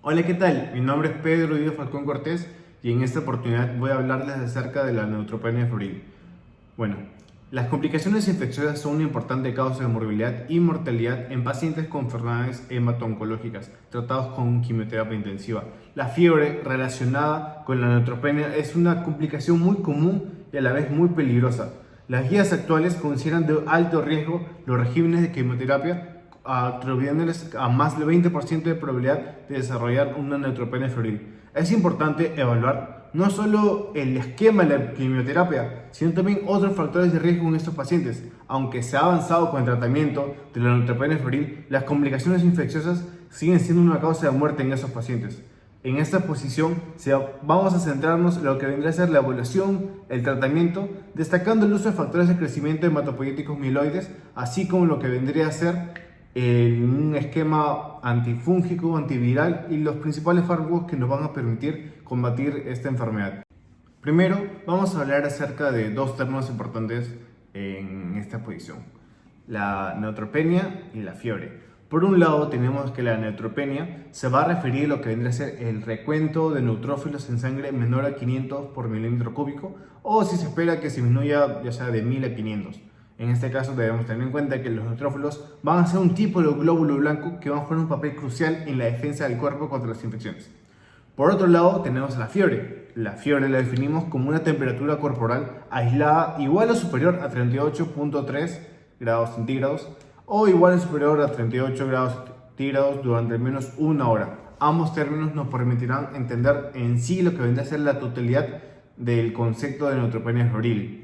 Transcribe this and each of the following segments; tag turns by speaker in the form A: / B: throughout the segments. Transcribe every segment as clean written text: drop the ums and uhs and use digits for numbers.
A: Hola, ¿qué tal? Mi nombre es Pedro Ido Falcón Cortés y en esta oportunidad voy a hablarles acerca de la neutropenia febril. Bueno, las complicaciones infecciosas son una importante causa de morbilidad y mortalidad en pacientes con enfermedades hemato-oncológicas tratados con quimioterapia intensiva. La fiebre relacionada con la neutropenia es una complicación muy común y a la vez muy peligrosa. Las guías actuales consideran de alto riesgo los regímenes de quimioterapia, atribuyéndoles a más del 20% de probabilidad de desarrollar una neutropenia febril. Es importante evaluar no solo el esquema de la quimioterapia, sino también otros factores de riesgo en estos pacientes. Aunque se ha avanzado con el tratamiento de la neutropenia febril, las complicaciones infecciosas siguen siendo una causa de muerte en esos pacientes. En esta posición vamos a centrarnos en lo que vendrá a ser la evaluación, el tratamiento, destacando el uso de factores de crecimiento hematopoyéticos mieloides, así como lo que vendría a ser un esquema antifúngico, antiviral y los principales fármacos que nos van a permitir combatir esta enfermedad. Primero, vamos a hablar acerca de dos términos importantes en esta posición: la neutropenia y la fiebre. Por un lado, tenemos que la neutropenia se va a referir a lo que vendría a ser el recuento de neutrófilos en sangre menor a 500 por milímetro cúbico, o si se espera que se disminuya ya sea de 1000 a 500. En este caso debemos tener en cuenta que los neutrófilos van a ser un tipo de glóbulo blanco que van a jugar un papel crucial en la defensa del cuerpo contra las infecciones. Por otro lado, tenemos la fiebre. La fiebre la definimos como una temperatura corporal aislada igual o superior a 38.3 grados centígrados o igual o superior a 38 grados centígrados durante al menos una hora. Ambos términos nos permitirán entender en sí lo que vendrá a ser la totalidad del concepto de neutropenia febril.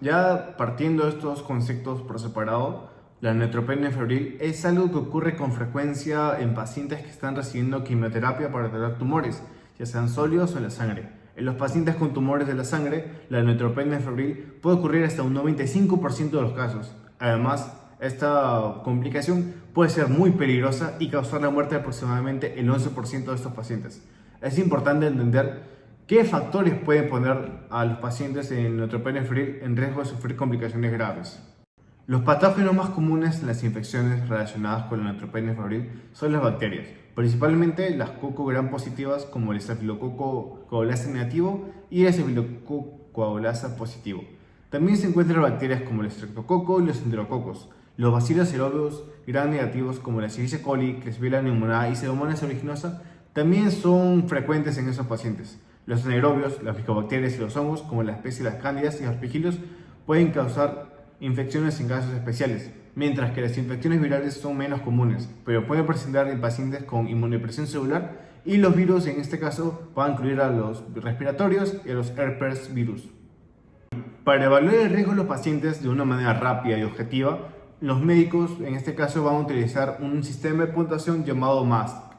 A: Ya partiendo de estos conceptos por separado, la neutropenia febril es algo que ocurre con frecuencia en pacientes que están recibiendo quimioterapia para tratar tumores, ya sean sólidos o en la sangre. En los pacientes con tumores de la sangre, la neutropenia febril puede ocurrir hasta un 95% de los casos. Además, esta complicación puede ser muy peligrosa y causar la muerte de aproximadamente el 11% de estos pacientes. Es importante entender ¿qué factores pueden poner a los pacientes en neutropenia febril en riesgo de sufrir complicaciones graves? Los patógenos más comunes en las infecciones relacionadas con la neutropenia febril son las bacterias, principalmente las coco gram positivas como el estafilococo coagulasa negativo y el estafilococo coagulasa positivo. También se encuentran bacterias como el estreptococo y los enterococos. Los bacilos aerobios gram negativos como la Escherichia coli, Klebsiella pneumoniae y Pseudomonas aeruginosa también son frecuentes en esos pacientes. Los anaerobios, las micobacterias y los hongos, como la especie de las cándidas y aspergillus, pueden causar infecciones en casos especiales, mientras que las infecciones virales son menos comunes, pero pueden presentar en pacientes con inmunodepresión celular y los virus en este caso van a incluir a los respiratorios y a los herpes virus. Para evaluar el riesgo de los pacientes de una manera rápida y objetiva, los médicos en este caso van a utilizar un sistema de puntuación llamado MAST.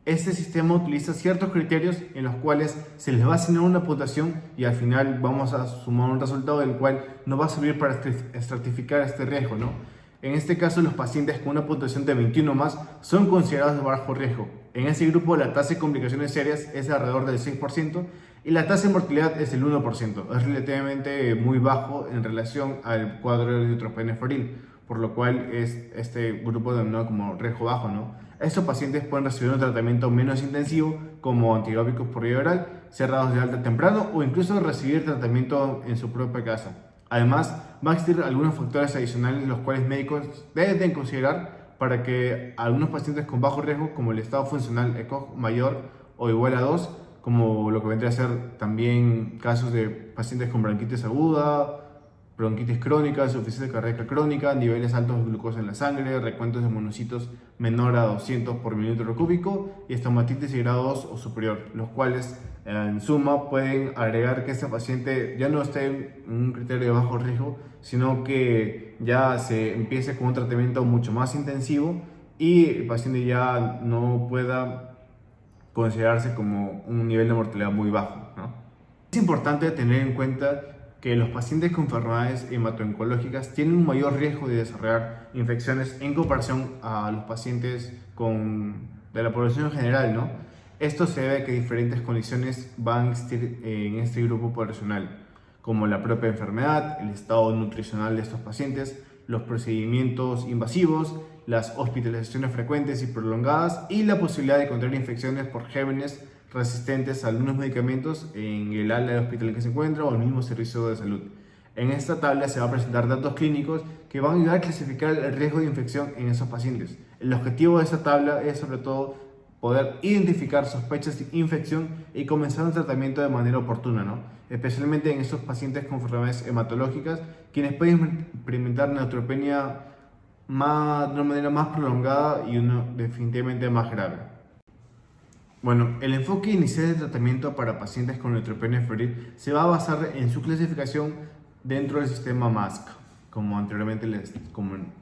A: Este sistema utiliza ciertos criterios en los cuales se les va a asignar una puntuación y al final vamos a sumar un resultado del cual nos va a servir para estratificar este riesgo, ¿no? En este caso, los pacientes con una puntuación de 21 más son considerados de bajo riesgo. En ese grupo, la tasa de complicaciones serias es alrededor del 6% y la tasa de mortalidad es el 1%. Es relativamente muy bajo en relación al cuadro de neutropenia febril, por lo cual es este grupo denominado como riesgo bajo, ¿no? Estos pacientes pueden recibir un tratamiento menos intensivo como antibióticos por vía oral, cerrados de alta temprano o incluso recibir tratamiento en su propia casa. Además, va a existir algunos factores adicionales los cuales médicos deben considerar para que algunos pacientes con bajo riesgo, como el estado funcional ECOG mayor o igual a 2, como lo que vendría a ser también casos de pacientes con bronquitis aguda, bronquitis crónica, insuficiencia cardíaca crónica, niveles altos de glucosa en la sangre, recuentos de monocitos menor a 200 por milímetro cúbico y estomatitis de grado 2 o superior, los cuales en suma pueden agregar que este paciente ya no esté en un criterio de bajo riesgo, sino que ya se empiece con un tratamiento mucho más intensivo y el paciente ya no pueda considerarse como un nivel de mortalidad muy bajo, ¿no? Es importante tener en cuenta que los pacientes con enfermedades hemato-oncológicas tienen un mayor riesgo de desarrollar infecciones en comparación a los pacientes de la población en general, ¿no? Esto se debe a que diferentes condiciones van a existir en este grupo poblacional, como la propia enfermedad, el estado nutricional de estos pacientes, los procedimientos invasivos, las hospitalizaciones frecuentes y prolongadas y la posibilidad de contraer infecciones por gérmenes resistentes a algunos medicamentos en el área de hospital en que se encuentra o el mismo servicio de salud. En esta tabla se va a presentar datos clínicos que van a ayudar a clasificar el riesgo de infección en esos pacientes. El objetivo de esta tabla es sobre todo poder identificar sospechas de infección y comenzar un tratamiento de manera oportuna, ¿no? Especialmente en estos pacientes con enfermedades hematológicas, quienes pueden experimentar neutropenia de una manera más prolongada y definitivamente más grave. Bueno, el enfoque inicial del tratamiento para pacientes con neutropenia febril se va a basar en su clasificación dentro del sistema MASC, como anteriormente les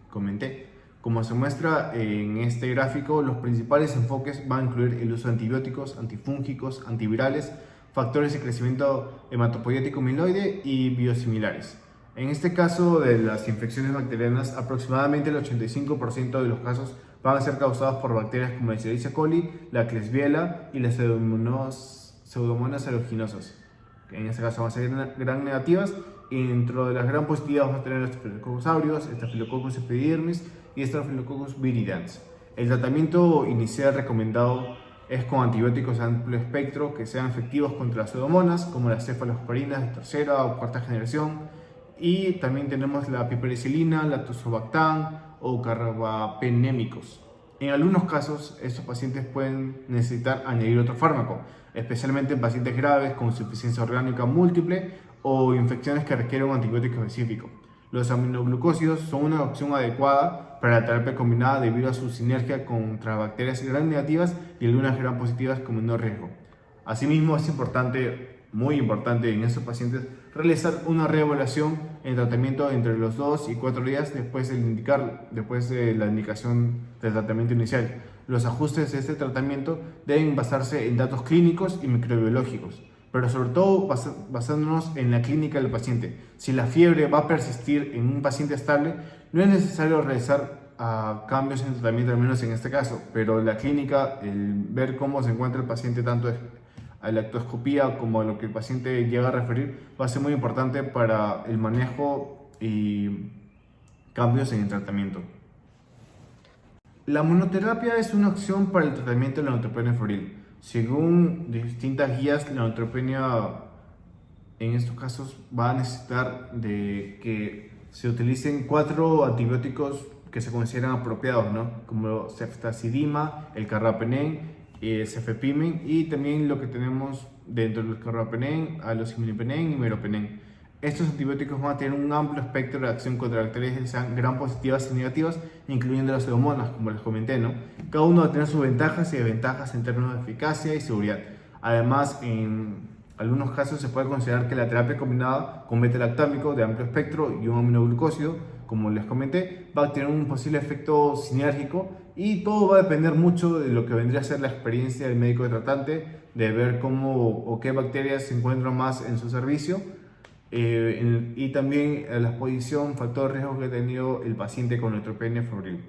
A: comenté. Como se muestra en este gráfico, los principales enfoques van a incluir el uso de antibióticos, antifúngicos, antivirales, factores de crecimiento hematopoyético amiloide y biosimilares. En este caso de las infecciones bacterianas, aproximadamente el 85% de los casos van a ser causados por bacterias como la Escherichia coli, la Klebsiella y las Pseudomonas aeruginosa. En este caso van a ser gram negativas, y dentro de las gram positivas vamos a tener Staphylococcus aureus, Staphylococcus epidermis y Staphylococcus viridans. El tratamiento inicial recomendado es con antibióticos de amplio espectro que sean efectivos contra las pseudomonas, como las cefalosporinas de tercera o cuarta generación, y también tenemos la pipericilina, la tazobactam o carbapenémicos. En algunos casos, estos pacientes pueden necesitar añadir otro fármaco, especialmente en pacientes graves con insuficiencia orgánica múltiple o infecciones que requieren un antibiótico específico. Los aminoglucósidos son una opción adecuada para la terapia combinada debido a su sinergia contra bacterias gram negativas y algunas gram positivas con menor riesgo. Asimismo, es muy importante en estos pacientes realizar una reevaluación en tratamiento entre los 2 y 4 días después de la indicación del tratamiento inicial. Los ajustes de este tratamiento deben basarse en datos clínicos y microbiológicos, pero sobre todo basándonos en la clínica del paciente. Si la fiebre va a persistir en un paciente estable, no es necesario realizar cambios en el tratamiento, al menos en este caso, pero la clínica, el ver cómo se encuentra el paciente tanto a la ectoscopía como a lo que el paciente llega a referir, va a ser muy importante para el manejo y cambios en el tratamiento. La monoterapia es una opción para el tratamiento de la neutropenia febril. Según distintas guías, la neutropenia en estos casos va a necesitar de que se utilicen 4 antibióticos que se consideran apropiados, ¿no? Como ceftazidima, el carbapenem, cefepime y también lo que tenemos dentro del carbapenem, alociminipenen y meropenem. Estos antibióticos van a tener un amplio espectro de acción contra bacterias que sean gram positivas y negativas, incluyendo las pseudomonas, como les comenté, ¿no? Cada uno va a tener sus ventajas y desventajas en términos de eficacia y seguridad. Además, en algunos casos se puede considerar que la terapia combinada con beta-lactámico de amplio espectro y un aminoglucósido, como les comenté, va a tener un posible efecto sinérgico, y todo va a depender mucho de lo que vendría a ser la experiencia del médico tratante, de ver cómo o qué bacterias se encuentran más en su servicio, y también la exposición, factor de riesgo que ha tenido el paciente con neutropenia febril.